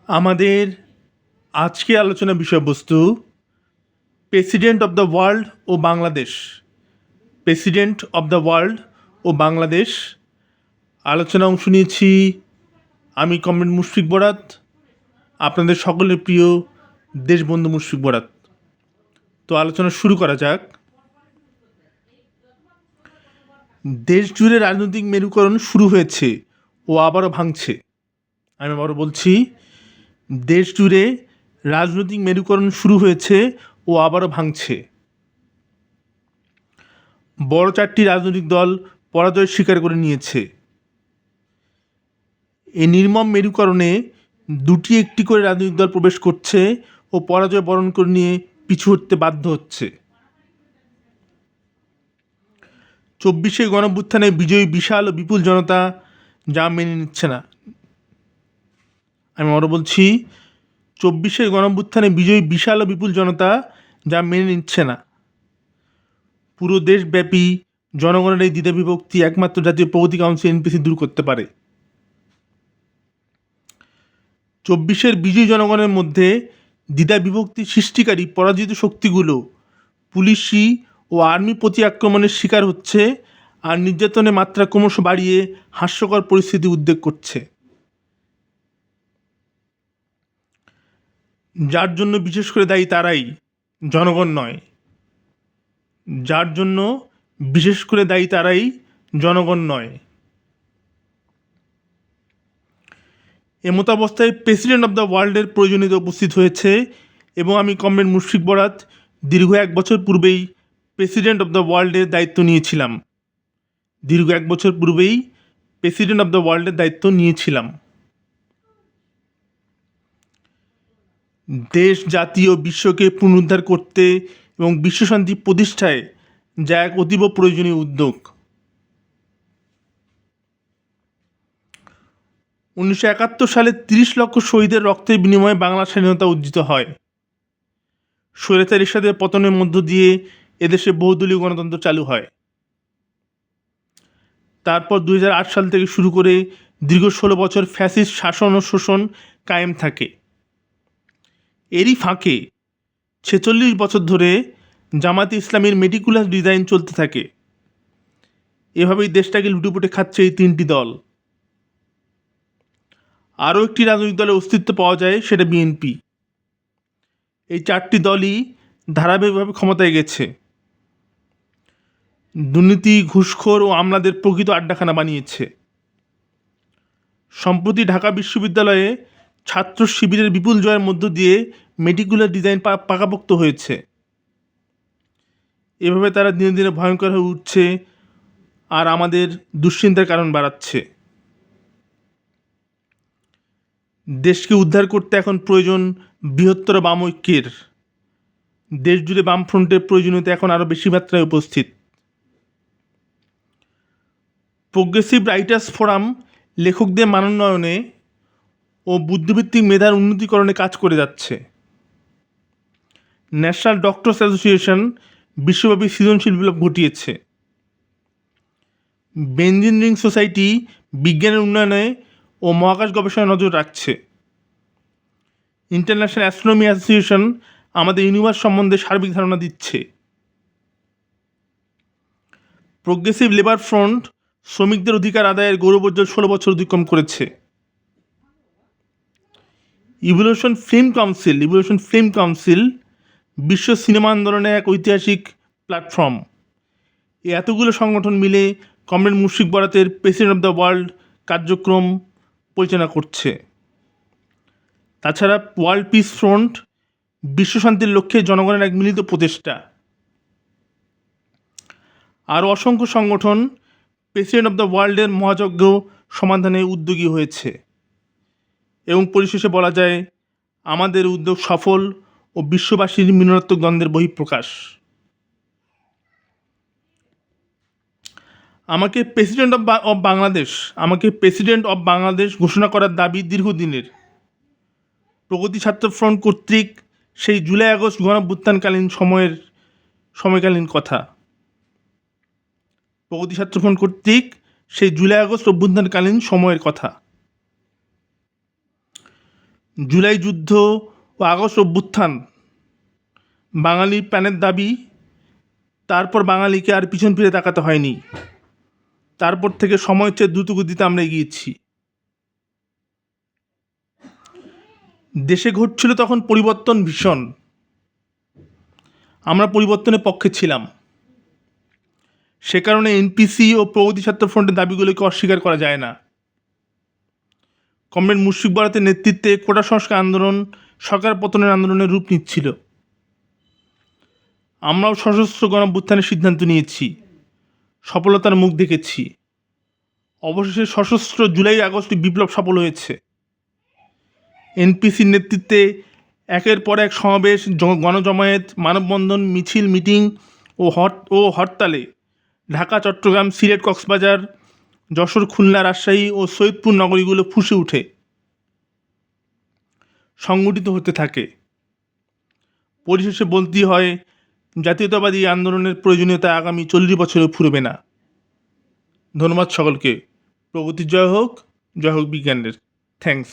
আমাদের আজকে আলোচনার বিষয়বস্তু প্রেসিডেন্ট অব দ্য ওয়ার্ল্ড ও Bangladesh. President of the world ও বাংলাদেশ আলোচনা অংশ নিয়েছি আমি কমরেড মুশফিক বরাত, আপনাদের সকলের প্রিয় দেশবন্ধু মুশফিক বরাত। তো আলোচনা শুরু করা যাক। দেশ জুড়ে রাজনৈতিক মেরুকরণ শুরু হয়েছে ও আবারও ভাঙছে। আমি আবারও বলছি, দেশ জুড়ে রাজনৈতিক মেরুকরণ শুরু হয়েছে ও আবারও ভাঙছে। বড় চারটি রাজনৈতিক দল পরাজয় স্বীকার করে নিয়েছে। এই নির্মম মেরুকরণে দুটি একটি করে রাজনৈতিক দল প্রবেশ করছে ও পরাজয় বরণ করে নিয়ে পিছু হটতে বাধ্য হচ্ছে। 24শে গণঅভ্যুত্থানে বিজয়ী বিশাল ও বিপুল জনতা যা মেনে নিচ্ছে না। আমি আরও বলছি, 24শে গণঅভ্যুত্থানে বিজয়ী বিশাল ও বিপুল জনতা যা মেনে নিচ্ছে না। পুরো দেশব্যাপী জনগণের এই দ্বিধা বিভক্তি একমাত্র জাতীয় প্রগতি কাউন্সিল এনপিসি দূর করতে পারে। 24শের বিজয়ী জনগণের মধ্যে দ্বিধা বিভক্তি সৃষ্টিকারী পরাজিত শক্তিগুলো পুলিশি ও আর্মি প্রতি আক্রমণের শিকার হচ্ছে আর নির্যাতনের মাত্রা ক্রমশ বাড়িয়ে হাস্যকর পরিস্থিতি উদ্বেগ করছে। যার জন্য বিশেষ করে দায়ী তারাই, জনগণ নয়। যার জন্য বিশেষ করে দায়ী তারাই, জনগণ নয়। এমতাবস্থায় প্রেসিডেন্ট অব দ্য ওয়ার্ল্ডের প্রয়োজনীয়তা উপস্থিত হয়েছে এবং আমি কমরেড মুশফিক বরাত দীর্ঘ 1 বছর পূর্বেই প্রেসিডেন্ট অব দ্য ওয়ার্ল্ডের দায়িত্ব নিয়েছিলাম। প্রেসিডেন্ট অব দ্য ওয়ার্ল্ডের দায়িত্ব নিয়েছিলাম। দেশ, জাতি ও বিশ্বকে পুনরুদ্ধার করতে এবং বিশ্বশান্তি প্রতিষ্ঠায় যা এক অতীব প্রয়োজনীয় উদ্যোগ। 1971 সালে 30 লক্ষ শহীদের রক্তের বিনিময়ে বাংলার স্বাধীনতা অর্জিত হয়। স্বৈরাচার এরশাদের পতনের মধ্য দিয়ে এদেশে বহুদলীয় গণতন্ত্র চালু হয়। তারপর 2008 সাল থেকে শুরু করে দীর্ঘ 16 বছর ফ্যাসিস্ট শাসন ও শোষণ কায়েম থাকে। এরই ফাঁকে 46 বছর ধরে জামায়াতে ইসলামীর মেটিকুলাস ডিজাইন চলতে থাকে। এভাবেই দেশটাকে লুটেপুটে খাচ্ছে এই 3টি দল। আরও একটি রাজনৈতিক দলের অস্তিত্ব পাওয়া যায়, সেটা বিএনপি। এই 4টি দলই ধারাবাহিকভাবে ক্ষমতায় গেছে। দুর্নীতি, ঘুষখোর ও আমলাদের প্রকৃত আড্ডাখানা বানিয়েছে। সম্প্রতি ঢাকা বিশ্ববিদ্যালয়ে ছাত্র শিবিরের বিপুল জয়ের মধ্য দিয়ে মেটিকুলার ডিজাইন পাকাপোক্ত হয়েছে। এভাবে তারা দিনে দিনে ভয়ঙ্কর হয়ে উঠছে আর আমাদের দুশ্চিন্তার কারণ বাড়াচ্ছে। দেশকে উদ্ধার করতে এখন প্রয়োজন বৃহত্তর বাম ঐক্যের। দেশ জুড়ে বামফ্রন্টের প্রয়োজনীয়তা এখন আরও বেশি মাত্রায় উপস্থিত। প্রোগ্রেসিভ রাইটার্স ফোরাম লেখকদের মানোন্নয়নে ও বুদ্ধিভিত্তিক মেধার উন্নতিকরণে কাজ করে যাচ্ছে। ন্যাশনাল ডক্টরস অ্যাসোসিয়েশন বিশ্বব্যাপী সৃজনশীল বিপ্লব ঘটিয়েছে। বেঞ্জিন রিং সোসাইটি বিজ্ঞানের উন্নয়নে ও মহাকাশ গবেষণায় নজর রাখছে। ইন্টারন্যাশনাল অ্যাস্ট্রোনমি অ্যাসোসিয়েশন আমাদের ইউনিভার্স সম্বন্ধে সার্বিক ধারণা দিচ্ছে। প্রোগ্রেসিভ লেবার ফ্রন্ট শ্রমিকদের অধিকার আদায়ের গৌরবোজ্জ্বল 16 বছর অতিক্রম করেছে। ইভলিউশন ফিল্ম কাউন্সিল বিশ্ব সিনেমা আন্দোলনের এক ঐতিহাসিক প্ল্যাটফর্ম। এই এতগুলো সংগঠন মিলে কমরেড মুশফিক বরাতের প্রেসিডেন্ট অব দ্য ওয়ার্ল্ড কার্যক্রম পরিচালনা করছে। তাছাড়া ওয়ার্ল্ড পিস ফ্রন্ট বিশ্বশান্তির লক্ষ্যে জনগণের এক মিলিত প্রচেষ্টা। আরও অসংখ্য সংগঠন প্রেসিডেন্ট অব দ্য ওয়ার্ল্ডের মহাযজ্ঞ সমাধানে উদ্যোগী হয়েছে এবং পরিশেষে বলা যায়, আমাদের উদ্যোগ সফল ও বিশ্ববাসীর মিলনাত্মক দ্বন্দ্বের বহিঃপ্রকাশ। আমাকে প্রেসিডেন্ট অব বাংলাদেশ ঘোষণা করার দাবি দীর্ঘদিনের। প্রগতি ছাত্র ফ্রন্ট কর্তৃক সেই জুলাই আগস্ট গণঅভ্যুত্থানকালীন সময়কালীন কথা। প্রগতি ছাত্র ফ্রন্ট কর্তৃক সেই জুলাই আগস্ট অভ্যুত্থানকালীন সময়ের কথা। জুলাই যুদ্ধ ও আগস্ট অভ্যুত্থান বাঙালির প্রাণের দাবি। তারপর বাঙালিকে আর পিছন ফিরে তাকাতে হয়নি। তারপর থেকে সময়ের চেয়ে দ্রুত গতিতে আমরা এগিয়েছি। দেশে ঘটছিল তখন পরিবর্তন ভীষণ। আমরা পরিবর্তনের পক্ষে ছিলাম। সে কারণে এনপিসি ও প্রগতি ছাত্র ফ্রন্টের দাবিগুলোকে অস্বীকার করা যায় না। কমরেড মুশফিক বরাতের নেতৃত্বে কোটা সংস্কার আন্দোলন সরকার পতনের আন্দোলনের রূপ নিচ্ছিল। আমরাও সশস্ত্র গণঅভ্যুত্থানের সিদ্ধান্ত নিয়েছি, সফলতার মুখ দেখেছি। অবশেষে সশস্ত্র জুলাই আগস্ট বিপ্লব সফল হয়েছে। এনপিসির নেতৃত্বে একের পর এক সমাবেশ, গণজমায়েত, মানববন্ধন, মিছিল, মিটিং ও হরতালে ঢাকা, চট্টগ্রাম, সিলেট, কক্সবাজার, যশোর, খুলনা, রাজশাহী ও সৈয়দপুর নগরীগুলো ফুঁসে উঠে সংগঠিত হতে থাকে। পরিশেষে বলতেই হয়, জাতীয়তাবাদী আন্দোলনের প্রয়োজনীয়তা আগামী 40 বছরেও ফুরবে না। ধন্যবাদ সকলকে। প্রগতির জয় হোক, জয় হোক বিজ্ঞানের। থ্যাঙ্কস।